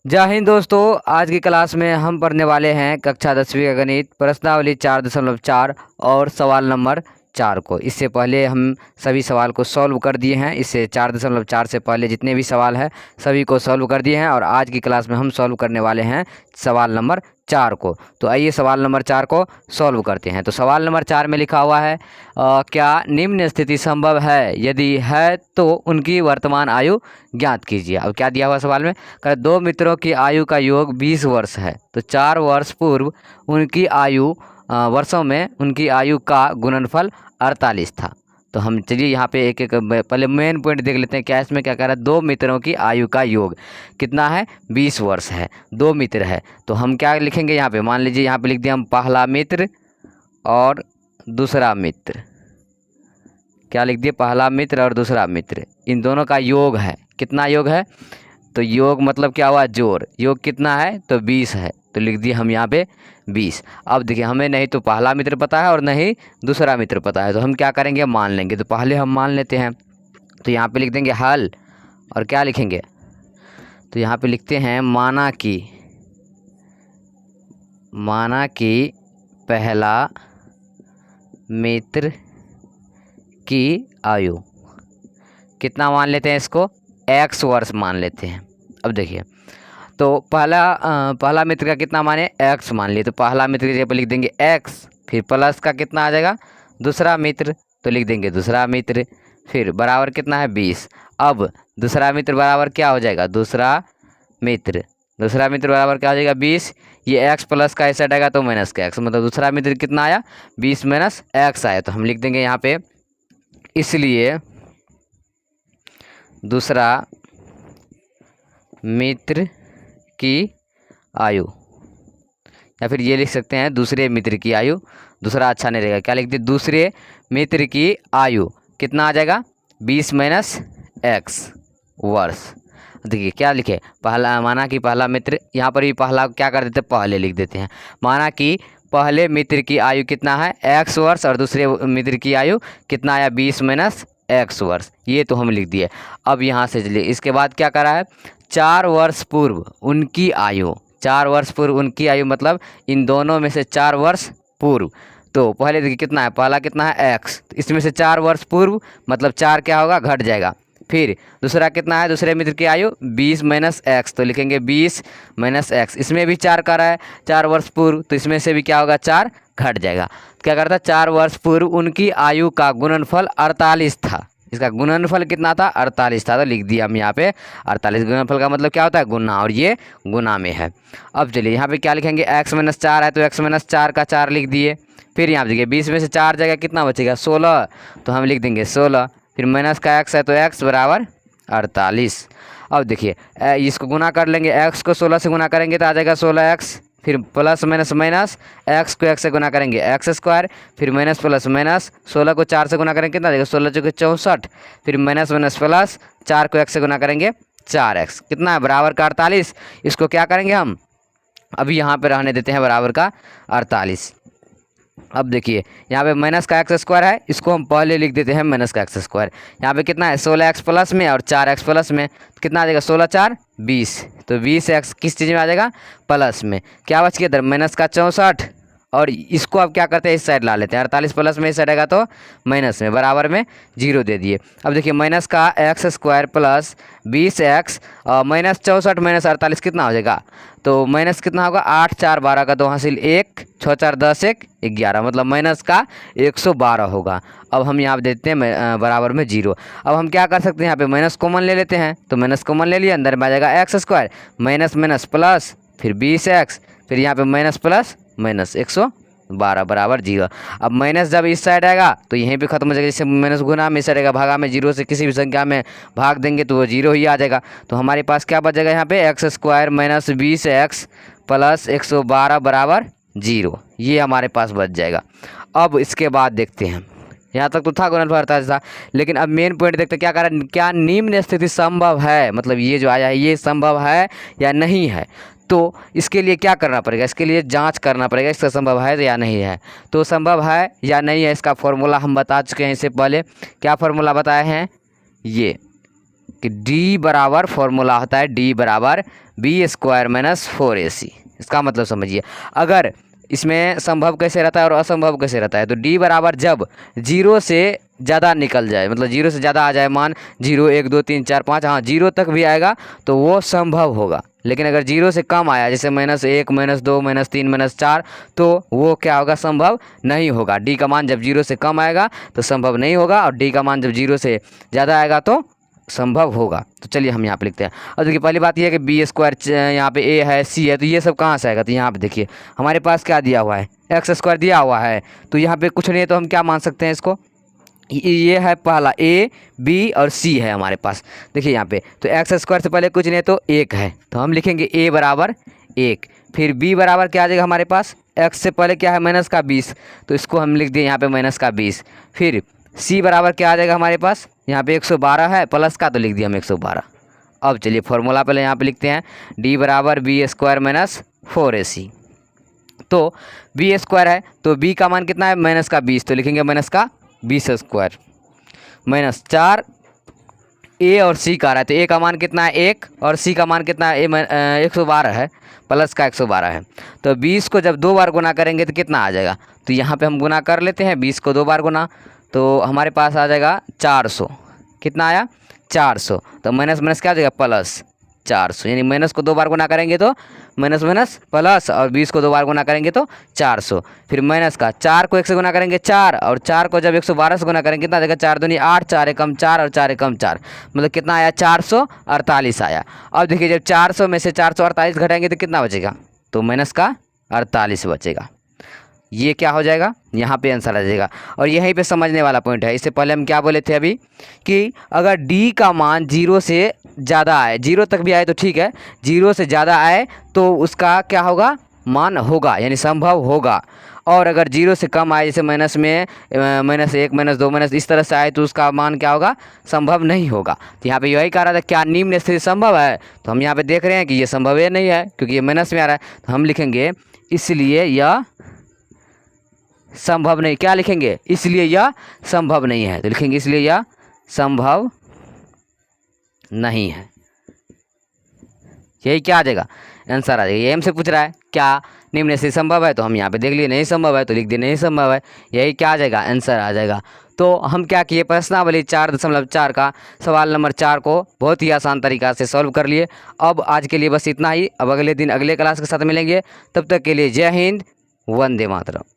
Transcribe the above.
जय हिंद दोस्तों। आज की क्लास में हम पढ़ने वाले हैं कक्षा 10वीं का गणित प्रश्नावली 4.4 और सवाल नंबर 4 को। इससे पहले हम सभी सवाल को सॉल्व कर दिए हैं। इससे 4.4 से पहले जितने भी सवाल हैं सभी को सॉल्व कर दिए हैं और आज की क्लास में हम सॉल्व करने वाले हैं सवाल नंबर 4 को। तो आइए सवाल नंबर 4 को सॉल्व करते हैं। तो सवाल नंबर 4 में लिखा हुआ है क्या निम्न स्थिति संभव है, यदि है तो उनकी वर्तमान आयु ज्ञात कीजिए। अब क्या दिया हुआ सवाल में, कह दो मित्रों की आयु का योग 20 वर्ष है तो 4 वर्ष पूर्व उनकी आयु वर्षों में उनकी आयु का गुणनफल 48 था। तो हम चलिए यहाँ पे एक एक पहले मेन पॉइंट देख लेते हैं। क्या इसमें क्या कह रहा है, दो मित्रों की आयु का योग कितना है, 20 वर्ष है। दो मित्र है तो हम क्या लिखेंगे यहाँ पे, मान लीजिए यहाँ पे लिख दिया हम पहला मित्र और दूसरा मित्र। क्या लिख दिए, पहला मित्र और दूसरा मित्र, इन दोनों का योग है। कितना योग है, तो योग मतलब क्या हुआ, जोड़। योग कितना है, तो 20 है तो लिख दिए हम यहाँ पे 20। अब देखिए हमें नहीं तो पहला मित्र पता है और नहीं दूसरा मित्र पता है, तो हम क्या करेंगे, मान लेंगे। तो पहले हम मान लेते हैं, तो यहाँ पे लिख देंगे हल और क्या लिखेंगे, तो यहाँ पे लिखते हैं माना कि पहला मित्र की आयु कितना मान लेते हैं, इसको x वर्ष मान लेते हैं। अब देखिए तो पहला मित्र का कितना माने, x मान लिए, तो पहला मित्र की जगह पर लिख देंगे x, फिर प्लस का कितना आ जाएगा, दूसरा मित्र, तो लिख देंगे दूसरा मित्र, फिर बराबर कितना है 20। अब दूसरा मित्र बराबर क्या हो जाएगा, दूसरा मित्र बराबर क्या हो जाएगा 20। ये x प्लस का ऐसा आएगा तो माइनस का x, मतलब दूसरा मित्र कितना आया, 20 माइनस x आया। तो हम लिख देंगे यहाँ पे, इसलिए दूसरा मित्र की आयु, या फिर ये लिख सकते हैं दूसरे मित्र की आयु, दूसरा अच्छा नहीं रहेगा। क्या लिखते, दूसरे मित्र की आयु कितना आ जाएगा, 20 माइनस x वर्ष। देखिए क्या लिखे, पहला माना कि पहला मित्र, यहाँ पर भी पहला क्या कर देते, पहले लिख देते हैं। माना कि पहले मित्र की आयु कितना है, x वर्ष, और दूसरे मित्र की आयु कितना आया, 20 माइनस x वर्ष। ये तो हम लिख दिए। अब यहाँ से चलिए इसके बाद क्या करा है, 4 वर्ष पूर्व उनकी आयु, 4 वर्ष पूर्व उनकी आयु मतलब इन दोनों में से 4 वर्ष पूर्व। तो पहले देखिए कितना है, पहला कितना है x, तो इसमें से 4 वर्ष पूर्व मतलब 4 क्या होगा, घट जाएगा। फिर दूसरा कितना है, दूसरे मित्र की आयु 20 माइनस x, तो लिखेंगे 20 माइनस x। इसमें भी 4 का रहा है 4 वर्ष पूर्व, तो इसमें से भी क्या होगा, 4 घट जाएगा। क्या करता, 4 वर्ष पूर्व उनकी आयु का गुणनफल 48 था। इसका गुणनफल कितना था, 48 था, तो लिख दिया हम यहाँ पे 48। गुणनफल का मतलब क्या होता है, गुना, और ये गुना में है। अब चलिए यहाँ पे क्या लिखेंगे, x माइनस 4 है तो x माइनस 4 का 4 लिख दिए। फिर यहाँ पे देखिए 20 में से 4 जगह कितना बचेगा, 16, तो हम लिख देंगे 16। फिर माइनस का x है तो x बराबर 48। अब देखिए इसको गुना कर लेंगे, x को 16 से गुना करेंगे तो आ जाएगा 16x, फिर प्लस माइनस माइनस, x को x से गुना करेंगे x स्क्वायर, फिर माइनस प्लस माइनस, 16 को 4 से गुना करेंगे कितना देगा, 16 चौके 64, फिर माइनस माइनस प्लस, 4 को x से गुना करेंगे 4x, कितना है बराबर का 48। इसको क्या करेंगे हम, अभी यहाँ पे रहने देते हैं बराबर का 48। अब देखिए यहाँ पे माइनस का एक्स स्क्वायर है, इसको हम पहले लिख देते हैं माइनस का एक्स स्क्वायर। यहाँ पे कितना है, 16x प्लस में और 4x प्लस में, कितना आ जाएगा, 16 4 20, तो 20x किस चीज़ में आ जाएगा, प्लस में। क्या बच गया इधर, माइनस का 64, और इसको अब क्या करते हैं, इस साइड ला लेते हैं, 48 प्लस में इस साइड आएगा तो माइनस में, बराबर में 0 दे दिए। अब देखिए माइनस का x square plus 20x minus 64 minus 48 कितना हो जाएगा, तो माइनस कितना होगा, 8 4 12 का 2 हासिल 1, 6 4 10 1 11, मतलब माइनस का 112 होगा। अब हम यहाँ पे देते हैं बराबर में 0। अब हम क्या कर सकते हैं, यहाँ पे माइनस कॉमन ले लेते हैं, तो माइनस कॉमन ले लिया, अंदर में आ जाएगा x square minus minus plus, फिर 20x, फिर यहाँ पे माइनस प्लस माइनस 112 बराबर 0। अब माइनस जब इस साइड आएगा तो यहीं पे खत्म हो जाएगा, जैसे माइनस गुना में इस साइड आएगा, भागा में 0 से किसी भी संख्या में भाग देंगे तो वो 0 ही आ जाएगा। तो हमारे पास क्या बचेगा यहाँ पे, x square minus 20x plus 112 बराबर 0, ये हमारे पास बच जाएगा। अब इसके बाद देखते हैं, यहाँ तक तो था गुणनफल 48 था, लेकिन अब मेन पॉइंट देखते हैं क्या कह रहा है, क्या निम्न स्थिति संभव है, मतलब ये जो आया है ये संभव है या नहीं है। तो इसके लिए क्या करना पड़ेगा, इसके लिए जांच करना पड़ेगा इसका संभव है या नहीं है। तो संभव है या नहीं है, इसका फॉर्मूला हम बता चुके हैं इससे पहले। क्या फॉर्मूला बताए हैं, ये कि डी बराबर फॉर्मूला होता है डी बराबर बी स्क्वायर माइनस 4ac। इसका मतलब समझिए, अगर इसमें संभव कैसे रहता है और असंभव कैसे रहता है, तो डी बराबर जब 0 से ज़्यादा निकल जाए, मतलब 0 से ज़्यादा आ जाए, मान 0 1 2 3 4 5, हाँ 0 तक भी आएगा तो वो संभव होगा। लेकिन अगर 0 से कम आया, जैसे -1 -2 -3 -4, तो वो क्या होगा, संभव नहीं होगा। डी का मान जब 0 से कम आएगा तो संभव नहीं होगा, और डी का मान जब 0 से ज़्यादा आएगा तो संभव होगा। तो चलिए हम यहाँ पे लिखते हैं। और देखिए पहली बात यह है कि बी स्क्वायर, यहाँ पे ए है सी है, तो ये सब कहाँ से आएगा, तो यहाँ पे देखिए हमारे पास क्या दिया हुआ है, एक्स स्क्वायर दिया हुआ है, तो यहाँ पे कुछ नहीं है तो हम क्या मान सकते हैं इसको, ये है पहला ए बी और सी है हमारे पास। देखिए यहाँ पे तो एक्स स्क्वायर से पहले कुछ नहीं है तो 1 है, तो हम लिखेंगे ए बराबर 1। फिर बी बराबर क्या आ जाएगा हमारे पास, एक्स से पहले क्या है -20, तो इसको हम लिख दिए यहाँ पे -20। फिर सी बराबर क्या आ जाएगा हमारे पास, यहाँ पे 112 है, प्लस का तो लिख दिया हम 112। अब चलिए फॉर्मूला पहले यहाँ पे लिखते हैं, डी बराबर बी स्क्वायर माइनस 4ac। तो बी स्क्वायर है तो बी का मान कितना है, -20, तो लिखेंगे -20 स्क्वायर माइनस 4, ए और सी का रहा है तो ए का मान कितना है 1 और सी का मान कितना है 112 है, प्लस का 112 है। तो 20 को जब 2 बार गुना करेंगे तो कितना आ जाएगा, तो यहाँ पे हम गुना कर लेते हैं, 20 को 2 बार गुना तो हमारे पास आ जाएगा 400। कितना आया 400, तो माइनस माइनस क्या आ जाएगा प्लस 400, यानी माइनस को 2 बार गुना करेंगे तो माइनस माइनस प्लस, और 20 को 2 बार गुना करेंगे तो 400। फिर माइनस का 4 को 1 से गुना करेंगे 4, और 4 को जब 112 से गुना करेंगे कितना आ जाएगा, 4 दूनी 8, 4 एकम 4 और 4 एकम 4, मतलब कितना आया 448 आया। अब देखिए जब 400 में से 448 घटाएंगे तो कितना बचेगा, तो माइनस का 48 बचेगा। ये क्या हो जाएगा, यहाँ पे आंसर आ जाएगा। और यहीं पे समझने वाला पॉइंट है, इससे पहले हम क्या बोले थे अभी कि अगर डी का मान 0 से ज़्यादा आए, 0 तक भी आए तो ठीक है, 0 से ज़्यादा आए तो उसका क्या होगा, मान होगा, यानी संभव होगा। और अगर 0 से कम आए, जैसे माइनस में -1 -2 माइनस इस तरह से आए, तो उसका मान क्या होगा, संभव नहीं होगा। तो यहाँ पे यही कह रहा था क्या निम्न स्थिति संभव है, तो हम यहाँ पे देख रहे हैं कि ये संभव ही नहीं है क्योंकि ये माइनस में आ रहा है, तो हम लिखेंगे इसलिए यह संभव नहीं, क्या लिखेंगे, इसलिए यह संभव नहीं है, तो लिखेंगे इसलिए यह संभव नहीं है। यही क्या आ जाएगा, आंसर आ जाएगा। ये हमसे पूछ रहा है क्या निम्न से संभव है, तो हम यहाँ पे देख लिए नहीं संभव है तो लिख दिए नहीं संभव है, यही क्या आ जाएगा, आंसर आ जाएगा। तो हम क्या किए, प्रश्नावली 4.4 का सवाल नंबर 4 को बहुत ही आसान तरीका से सॉल्व कर लिए। अब आज के लिए बस इतना ही, अब अगले दिन अगले क्लास के साथ मिलेंगे, तब तक के लिए जय हिंद, वंदे मातरम।